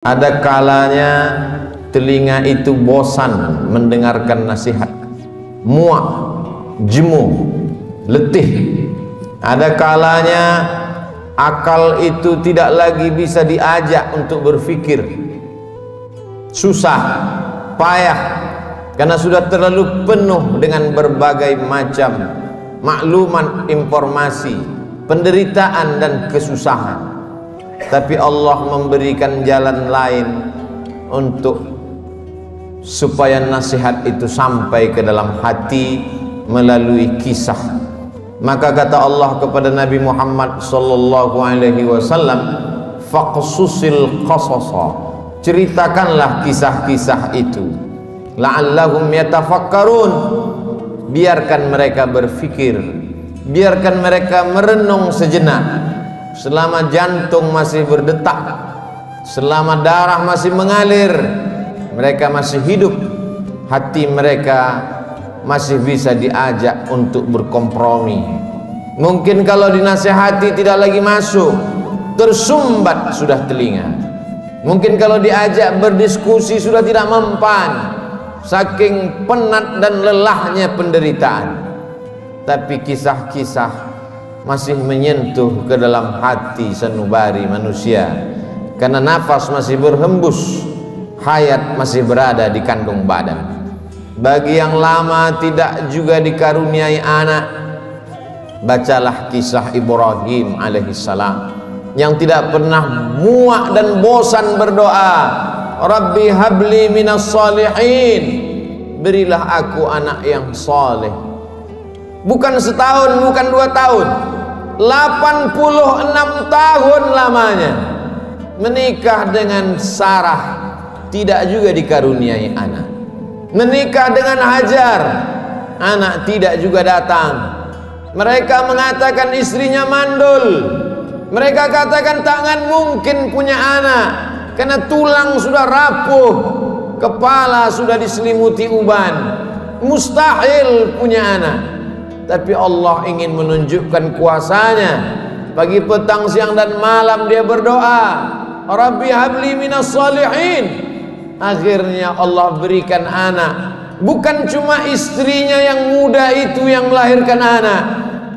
Ada kalanya telinga itu bosan mendengarkan nasihat, muak, jemu, letih. Ada kalanya akal itu tidak lagi bisa diajak untuk berpikir, susah, payah, karena sudah terlalu penuh dengan berbagai macam maklumat, informasi, penderitaan dan kesusahan. Tapi Allah memberikan jalan lain untuk supaya nasihat itu sampai ke dalam hati melalui kisah. Maka kata Allah kepada Nabi Muhammad sallallahu alaihi wasallam, faqsusil qasasa, ceritakanlah kisah-kisah itu, la'allahum yatafakkarun, biarkan mereka berfikir, biarkan mereka merenung sejenak. Selama jantung masih berdetak, selama darah masih mengalir, mereka masih hidup, hati mereka masih bisa diajak untuk berkompromi. Mungkin kalau dinasihati tidak lagi masuk, tersumbat sudah telinga. Mungkin kalau diajak berdiskusi sudah tidak mempan, saking penat dan lelahnya penderitaan. Tapi kisah-kisah masih menyentuh ke dalam hati sanubari manusia, karena nafas masih berhembus, hayat masih berada di kandung badan. Bagi yang lama tidak juga dikaruniai anak, bacalah kisah Ibrahim alaihissalam yang tidak pernah muak dan bosan berdoa, Rabbi habli minas salihin, berilah aku anak yang saleh. Bukan setahun, bukan 2 tahun, 86 tahun lamanya menikah dengan Sarah, tidak juga dikaruniai anak. Menikah dengan Hajar, anak tidak juga datang. Mereka mengatakan istrinya mandul, mereka katakan tangan mungkin punya anak, karena tulang sudah rapuh, kepala sudah diselimuti uban, mustahil punya anak. Tapi Allah ingin menunjukkan kuasanya. Pagi, petang, siang dan malam dia berdoa, Rabbi habli minas salihin. Akhirnya Allah berikan anak. Bukan cuma istrinya yang muda itu yang melahirkan anak,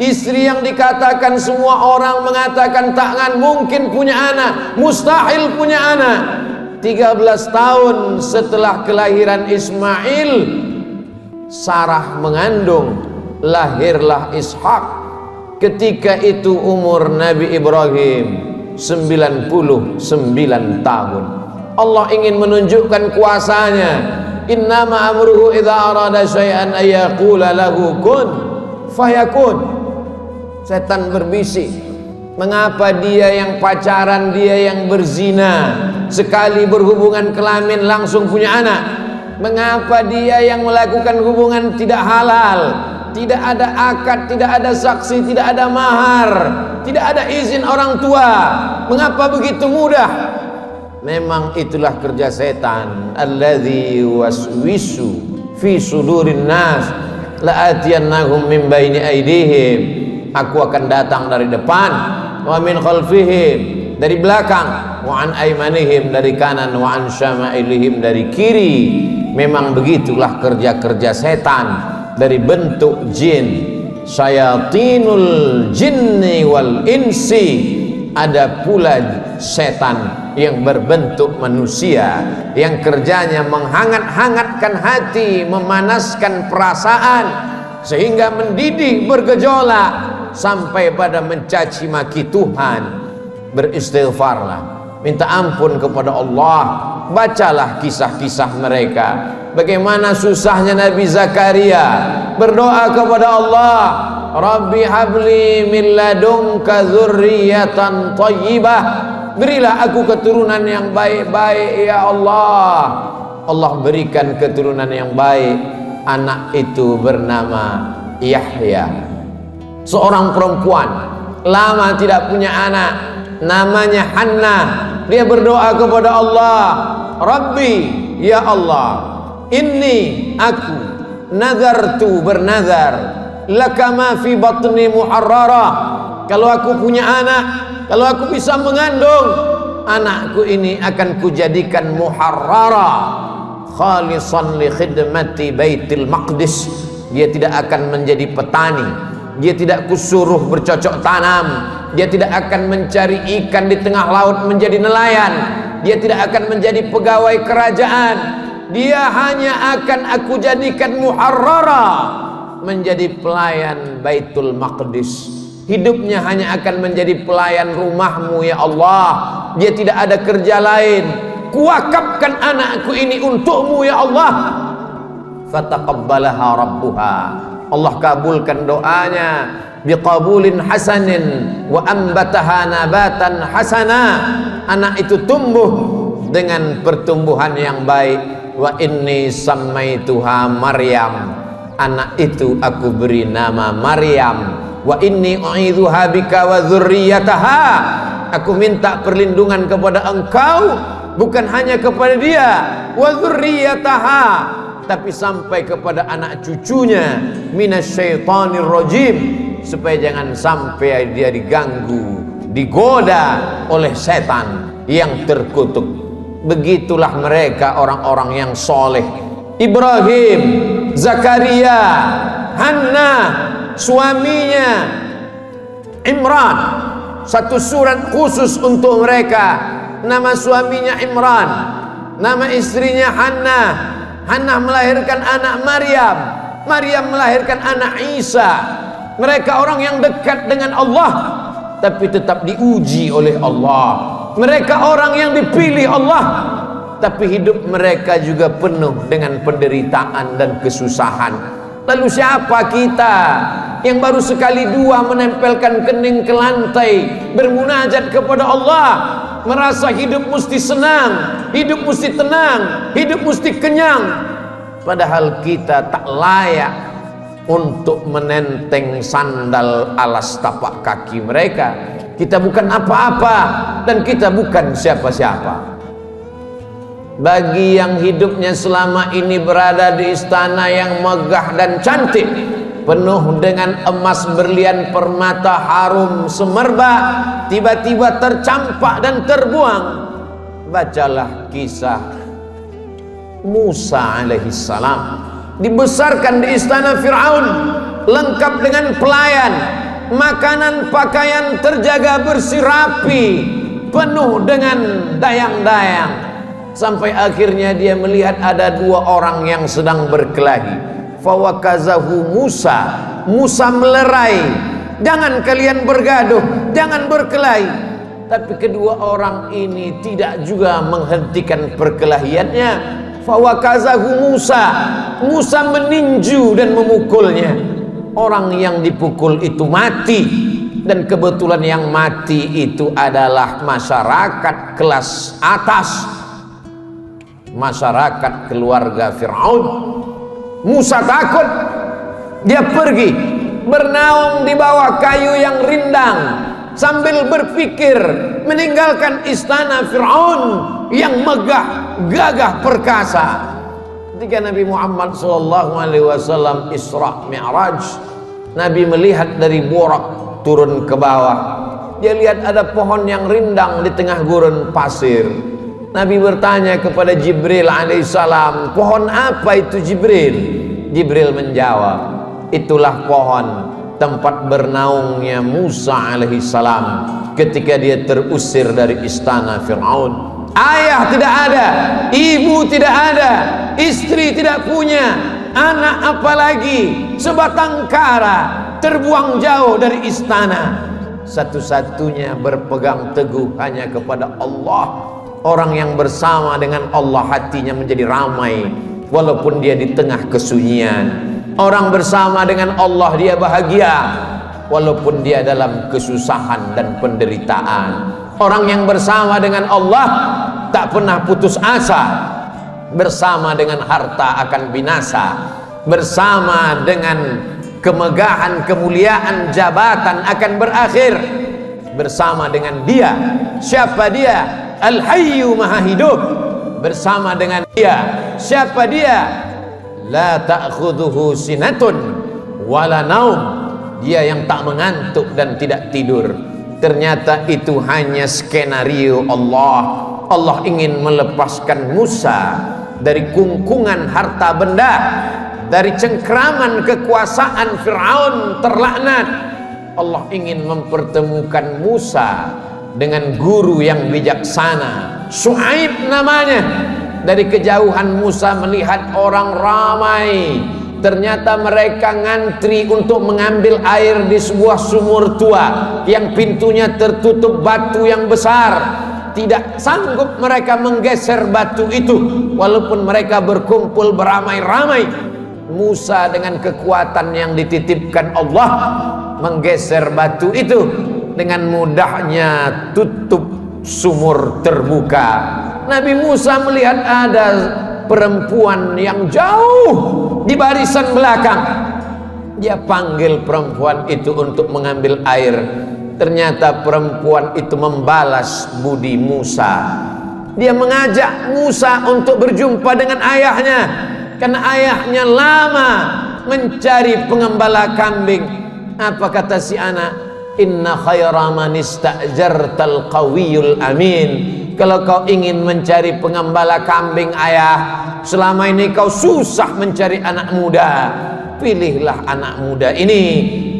istri yang dikatakan semua orang mengatakan takkan mungkin punya anak, mustahil punya anak. 13 tahun setelah kelahiran Ismail, Sarah mengandung, lahirlah Ishak. Ketika itu umur Nabi Ibrahim 99 tahun. Allah ingin menunjukkan kuasanya. Innama amruhu idza arada syai'an ayyaqula lahu kun fayakun. Setan berbisik, mengapa dia yang pacaran, dia yang berzina, sekali berhubungan kelamin langsung punya anak? Mengapa dia yang melakukan hubungan tidak halal, tidak ada akad, tidak ada saksi, tidak ada mahar, tidak ada izin orang tua, mengapa begitu mudah? Memang itulah kerja setan. Alladzi waswisu fi sudurin nas la'atiyannahum min baini aydihim, aku akan datang dari depan, wa min khalfihim, dari belakang, wa an aymanihim, dari kanan, wa an syama'ilihim, dari kiri. Memang begitulah kerja-kerja setan dari bentuk jin, syayatinul jinni wal insi. Ada pula setan yang berbentuk manusia, yang kerjanya menghangat-hangatkan hati, memanaskan perasaan, sehingga mendidih bergejolak sampai pada mencaci maki Tuhan. Beristighfarlah, minta ampun kepada Allah. Bacalah kisah-kisah mereka, bagaimana susahnya Nabi Zakaria berdoa kepada Allah, Rabbi habli min ladunka dzurriyyatan thayyibah, berilah aku keturunan yang baik-baik ya Allah. Allah berikan keturunan yang baik. Anak itu bernama Yahya, seorang perempuan lama tidak punya anak, namanya Hannah. Dia berdoa kepada Allah, Rabbi, ya Allah, inni aku nazartu, bernazar, laka ma fi batni muharrara, kalau aku punya anak, kalau aku bisa mengandung, anakku ini akan kujadikan muharrara khalisan li khidmati Baitul Maqdis. Dia tidak akan menjadi petani, dia tidak kusuruh bercocok tanam, dia tidak akan mencari ikan di tengah laut menjadi nelayan, dia tidak akan menjadi pegawai kerajaan, dia hanya akan aku jadikan muharrara, menjadi pelayan Baitul Maqdis. Hidupnya hanya akan menjadi pelayan rumahmu ya Allah. Dia tidak ada kerja lain. Kuwakafkan anakku ini untukmu ya Allah. Fataqabbalaha rabbuha. Allah kabulkan doanya biqabulin hasanin wa ambataha nabatan hasana. Anak itu tumbuh dengan pertumbuhan yang baik. Wa inni sammaituha Maryam. Anak itu aku beri nama Maryam. Wa inni u'idzuha bika wa dzurriyyataha. Aku minta perlindungan kepada engkau, bukan hanya kepada dia, wa dzurriyyataha, tapi sampai kepada anak cucunya, minasyaitonir rajim, supaya jangan sampai dia diganggu, digoda oleh setan yang terkutuk. Begitulah mereka orang-orang yang soleh. Ibrahim, Zakaria, Hannah, suaminya Imran, satu surat khusus untuk mereka. Nama suaminya Imran, nama istrinya Hannah. Hannah melahirkan anak Maryam, Maryam melahirkan anak Isa. Mereka orang yang dekat dengan Allah, tapi tetap diuji oleh Allah. Mereka orang yang dipilih Allah, tapi hidup mereka juga penuh dengan penderitaan dan kesusahan. Lalu siapa kita yang baru sekali dua menempelkan kening ke lantai, bermunajat kepada Allah, merasa hidup mesti senang, hidup mesti tenang, hidup mesti kenyang, padahal kita tak layak untuk menenteng sandal alas tapak kaki mereka. Kita bukan apa-apa dan kita bukan siapa-siapa. Bagi yang hidupnya selama ini berada di istana yang megah dan cantik, penuh dengan emas, berlian, permata, harum, semerbak, tiba-tiba tercampak dan terbuang, bacalah kisah Musa alaihissalam. Dibesarkan di istana Fir'aun, lengkap dengan pelayan, makanan pakaian terjaga bersih rapi, penuh dengan dayang-dayang. Sampai akhirnya dia melihat ada dua orang yang sedang berkelahi. Fawakazahu Musa. Musa melerai, jangan kalian bergaduh, jangan berkelahi. Tapi kedua orang ini tidak juga menghentikan perkelahiannya. Fawakazahu Musa. Musa meninju dan memukulnya. Orang yang dipukul itu mati. Dan kebetulan yang mati itu adalah masyarakat kelas atas, masyarakat keluarga Fir'aun. Musa takut, dia pergi bernaung di bawah kayu yang rindang sambil berpikir meninggalkan istana Fir'aun yang megah, gagah, perkasa. Ketika Nabi Muhammad SAW Isra Mi'raj, Nabi melihat dari Burak turun ke bawah. Dia lihat ada pohon yang rindang di tengah gurun pasir. Nabi bertanya kepada Jibril alaihissalam, pohon apa itu Jibril? Jibril menjawab, itulah pohon tempat bernaungnya Musa alaihissalam ketika dia terusir dari istana Fir'aun. Ayah tidak ada, ibu tidak ada, istri tidak punya, anak apalagi, sebatang kara, terbuang jauh dari istana. Satu-satunya berpegang teguh hanya kepada Allah. Orang yang bersama dengan Allah hatinya menjadi ramai walaupun dia di tengah kesunyian. Orang bersama dengan Allah dia bahagia walaupun dia dalam kesusahan dan penderitaan. Orang yang bersama dengan Allah tak pernah putus asa. Bersama dengan harta akan binasa, bersama dengan kemegahan, kemuliaan, jabatan akan berakhir. Bersama dengan dia, siapa dia? Al-Hayyu Maha Hidup. Bersama dengan dia, siapa dia? La ta'khudhuhu sinatun wala naum. Dia yang tak mengantuk dan tidak tidur. Ternyata itu hanya skenario Allah. Allah ingin melepaskan Musa dari kungkungan harta benda, dari cengkraman kekuasaan Fir'aun terlaknat. Allah ingin mempertemukan Musa dengan guru yang bijaksana, Syuaib namanya. Dari kejauhan Musa melihat orang ramai. Ternyata mereka ngantri untuk mengambil air di sebuah sumur tua yang pintunya tertutup batu yang besar. Tidak sanggup mereka menggeser batu itu, walaupun mereka berkumpul beramai-ramai. Musa dengan kekuatan yang dititipkan Allah menggeser batu itu. Dengan mudahnya tutup sumur terbuka. Nabi Musa melihat ada perempuan yang jauh di barisan belakang. Dia panggil perempuan itu untuk mengambil air. Ternyata perempuan itu membalas budi Musa. Dia mengajak Musa untuk berjumpa dengan ayahnya, karena ayahnya lama mencari pengembala kambing. Apa kata si anak? Inna khaira man ista'jartal qawiyul amin. Kalau kau ingin mencari pengembala kambing ayah, selama ini kau susah mencari anak muda, pilihlah anak muda ini.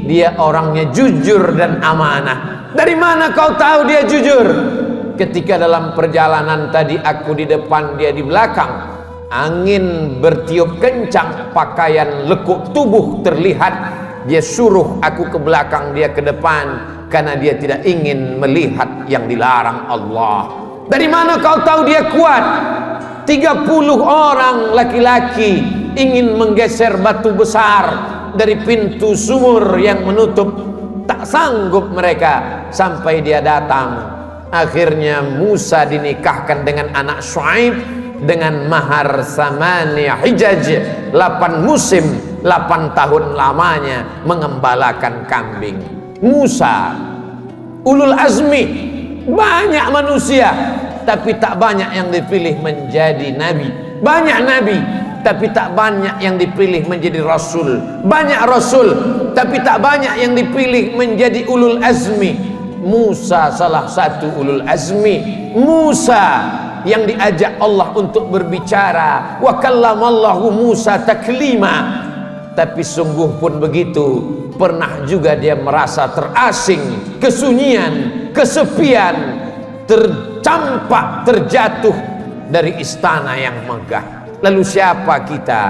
Dia orangnya jujur dan amanah. Dari mana kau tahu dia jujur? Ketika dalam perjalanan tadi aku di depan, dia di belakang. Angin bertiup kencang, pakaian lekuk tubuh terlihat. Dia suruh aku ke belakang, dia ke depan, karena dia tidak ingin melihat yang dilarang Allah. Dari mana kau tahu dia kuat? 30 orang laki-laki ingin menggeser batu besar dari pintu sumur yang menutup. Tak sanggup mereka sampai dia datang. Akhirnya Musa dinikahkan dengan anak Syuaib dengan mahar samania hijaj, 8 musim, 8 tahun lamanya mengembalakan kambing. Musa ulul azmi, banyak manusia tapi tak banyak yang dipilih menjadi nabi. Banyak nabi tapi tak banyak yang dipilih menjadi rasul. Banyak rasul tapi tak banyak yang dipilih menjadi ulul azmi. Musa salah satu ulul azmi. Musa yang diajak Allah untuk berbicara. Wa kallamallahu Musa taklima. Tapi sungguh pun begitu, pernah juga dia merasa terasing, kesunyian, kesepian, tercampak, terjatuh dari istana yang megah. Lalu siapa kita?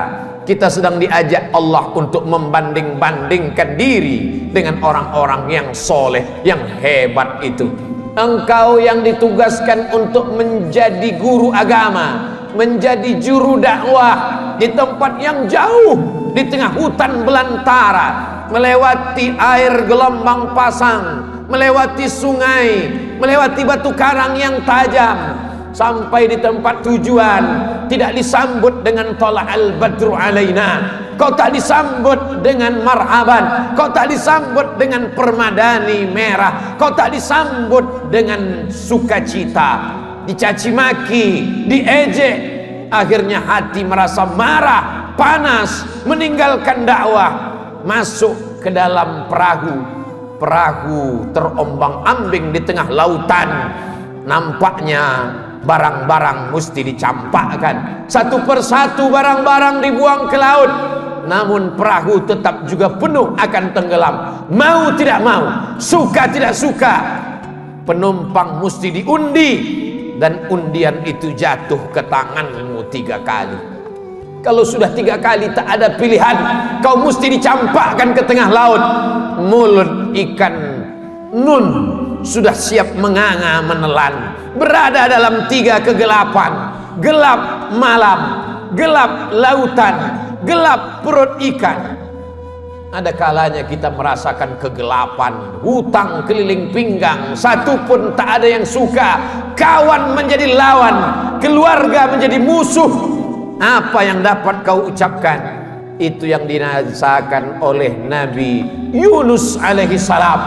Kita sedang diajak Allah untuk membanding-bandingkan diri dengan orang-orang yang soleh, yang hebat itu. Engkau yang ditugaskan untuk menjadi guru agama, menjadi juru dakwah di tempat yang jauh, di tengah hutan belantara, melewati air gelombang pasang, melewati sungai, melewati batu karang yang tajam, sampai di tempat tujuan tidak disambut dengan tola'al badru alaina. Kau tak disambut dengan marhaban, kau tak disambut dengan permadani merah, kau tak disambut dengan sukacita, dicaci maki, diejek. Akhirnya hati merasa marah, panas, meninggalkan dakwah, masuk ke dalam perahu. Perahu terombang-ambing di tengah lautan. Nampaknya barang-barang mesti dicampakkan. Satu persatu barang-barang dibuang ke laut. Namun perahu tetap juga penuh akan tenggelam. Mau tidak mau, suka tidak suka, penumpang mesti diundi. Dan undian itu jatuh ke tanganmu 3 kali. Kalau sudah 3 kali tak ada pilihan, kau mesti dicampakkan ke tengah laut. Mulut ikan nun sudah siap menganga menelan, berada dalam 3 kegelapan. Gelap malam, gelap lautan, gelap perut ikan. Ada kalanya kita merasakan kegelapan, hutang keliling pinggang, satu pun tak ada yang suka. Kawan menjadi lawan, keluarga menjadi musuh. Apa yang dapat kau ucapkan? Itu yang dirasakan oleh Nabi Yunus alaihi salam.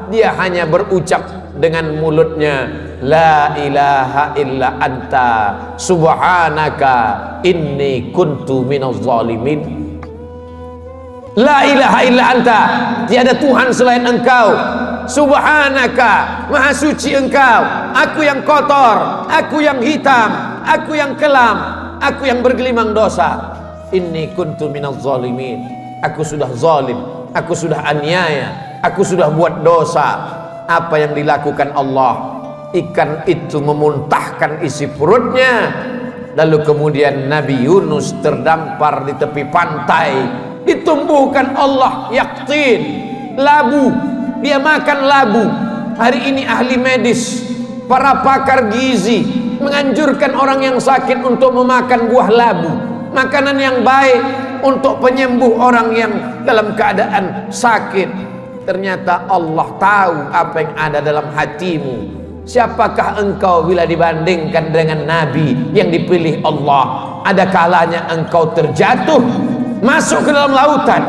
Dia hanya berucap dengan mulutnya, la ilaha illa anta subhanaka inni kuntu minaz zalimin. La ilaha illa anta, tiada Tuhan selain engkau. Subhanaka, maha suci engkau. Aku yang kotor, aku yang hitam, aku yang kelam, aku yang bergelimang dosa. Inni kuntu minaz zalimin. Aku sudah zalim, aku sudah aniaya, aku sudah buat dosa. Apa yang dilakukan Allah? Ikan itu memuntahkan isi perutnya. Lalu kemudian Nabi Yunus terdampar di tepi pantai, ditumbuhkan Allah yaktin, labu. Dia makan labu. Hari ini ahli medis, para pakar gizi menganjurkan orang yang sakit untuk memakan buah labu, makanan yang baik untuk penyembuh orang yang dalam keadaan sakit. Ternyata Allah tahu apa yang ada dalam hatimu. Siapakah engkau bila dibandingkan dengan Nabi yang dipilih Allah? Ada kalanya engkau terjatuh, masuk ke dalam lautan.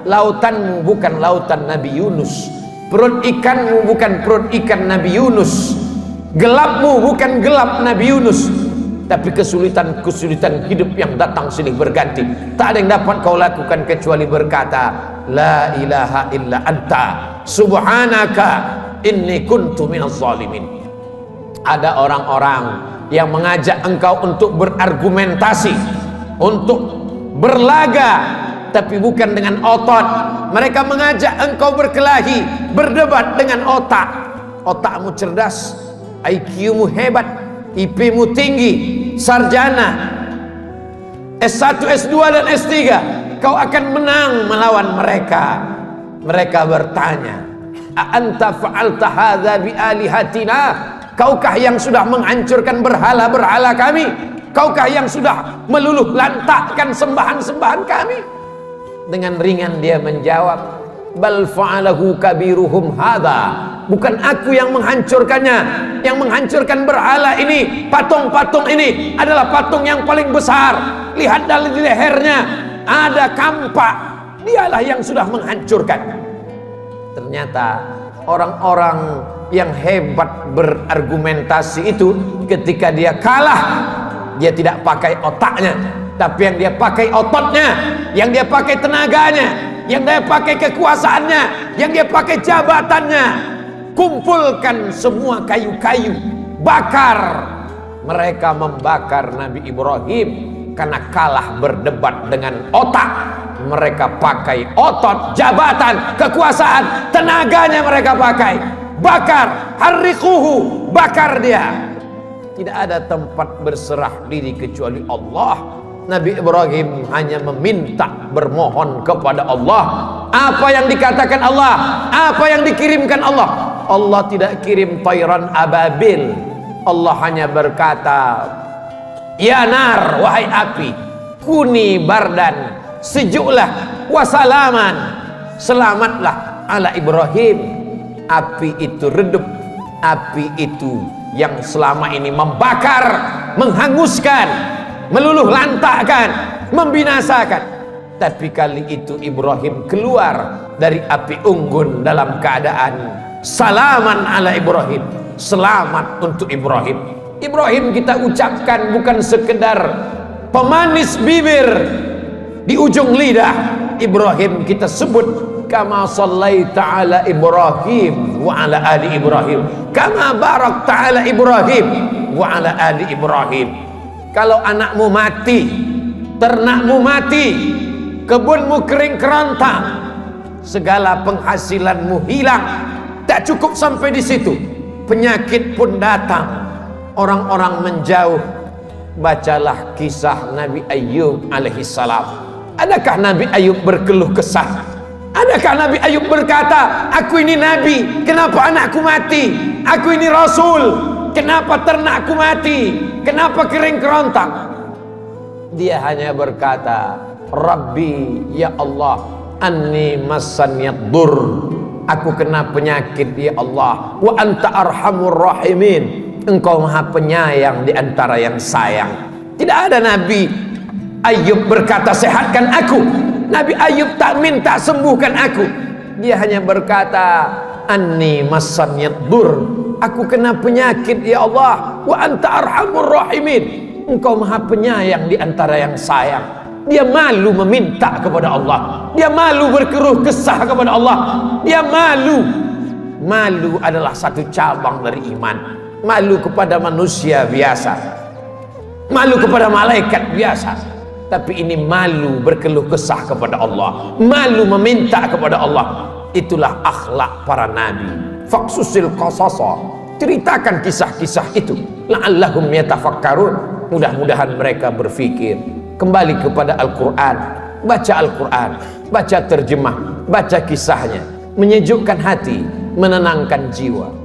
Lautanmu bukan lautan Nabi Yunus, perut ikanmu bukan perut ikan Nabi Yunus, gelapmu bukan gelap Nabi Yunus. Tapi kesulitan-kesulitan hidup yang datang silih berganti, tak ada yang dapat kau lakukan kecuali berkata la ilaha illa anta subhanaka inni kuntu minaz zalimin. Ada orang-orang yang mengajak engkau untuk berargumentasi, untuk berlaga, tapi bukan dengan otot. Mereka mengajak engkau berkelahi, berdebat dengan otak. Otakmu cerdas, IQ-mu hebat, IP-mu tinggi, sarjana S1, S2 dan S3, kau akan menang melawan mereka. Mereka bertanya, a anta fa'alta hadza bi alihatina? Kaukah yang sudah menghancurkan berhala-berhala kami? Kaukah yang sudah meluluh lantakkan sembahan-sembahan kami? Dengan ringan dia menjawab, bal fa'alahu kabiruhum hadza. Bukan aku yang menghancurkannya. Yang menghancurkan berhala ini, patung-patung ini adalah patung yang paling besar. Lihat dari lehernya ada kampak. Dialah yang sudah menghancurkan. Ternyata orang-orang yang hebat berargumentasi itu, ketika dia kalah, dia tidak pakai otaknya, tapi yang dia pakai ototnya, yang dia pakai tenaganya, yang dia pakai kekuasaannya, yang dia pakai jabatannya. Kumpulkan semua kayu-kayu, bakar. Mereka membakar Nabi Ibrahim karena kalah berdebat dengan otak. Mereka pakai otot, jabatan, kekuasaan, tenaganya mereka pakai. Bakar, harriquhu, bakar dia. Tidak ada tempat berserah diri kecuali Allah. Nabi Ibrahim hanya meminta, bermohon kepada Allah. Apa yang dikatakan Allah, apa yang dikirimkan Allah. Allah tidak kirim tayran ababil. Allah hanya berkata, ya nar, wahai api, kuni bardan, sejuklah, wasalaman, selamatlah ala Ibrahim. Api itu redup, api itu yang selama ini membakar, menghanguskan, meluluh lantakkan, membinasakan. Tapi kali itu Ibrahim keluar dari api unggun dalam keadaan salaman ala Ibrahim, selamat untuk Ibrahim. Ibrahim kita ucapkan bukan sekedar pemanis bibir di ujung lidah. Ibrahim kita sebut kama sallaita ala Ibrahim wa ala ali Ibrahim, kama barakta ala Ibrahim wa ala ali Ibrahim. Kalau anakmu mati, ternakmu mati, kebunmu kering kerontang, segala penghasilanmu hilang, tak cukup sampai di situ, penyakit pun datang, orang-orang menjauh. Bacalah kisah Nabi Ayub alaihissalam. Adakah Nabi Ayub berkeluh kesah? Adakah Nabi Ayub berkata, aku ini Nabi, kenapa anakku mati? Aku ini Rasul, kenapa ternakku mati? Kenapa kering kerontang? Dia hanya berkata, Rabbi, ya Allah, anni massanyad dur, aku kena penyakit ya Allah, wa anta arhamur rahimin, engkau maha penyayang di antara yang sayang. Tidak ada Nabi Ayub berkata sehatkan aku. Nabi Ayub tak minta sembuhkan aku. Dia hanya berkata anni massanyad dur, aku kena penyakit ya Allah, wa anta arhamur rahimin, engkau maha penyayang di antara yang sayang. dia malu meminta kepada Allah, dia malu berkeluh kesah kepada Allah, dia malu. Malu adalah satu cabang dari iman. Malu kepada manusia biasa, malu kepada malaikat biasa, tapi ini malu berkeluh kesah kepada Allah, malu meminta kepada Allah. Itulah akhlak para nabi. Faqsusil qasasa, ceritakan kisah-kisah itu, la'allahum yatafakkarun, mudah-mudahan mereka berfikir. Kembali kepada Al-Quran, baca Al-Quran, baca terjemah, baca kisahnya, menyejukkan hati, menenangkan jiwa.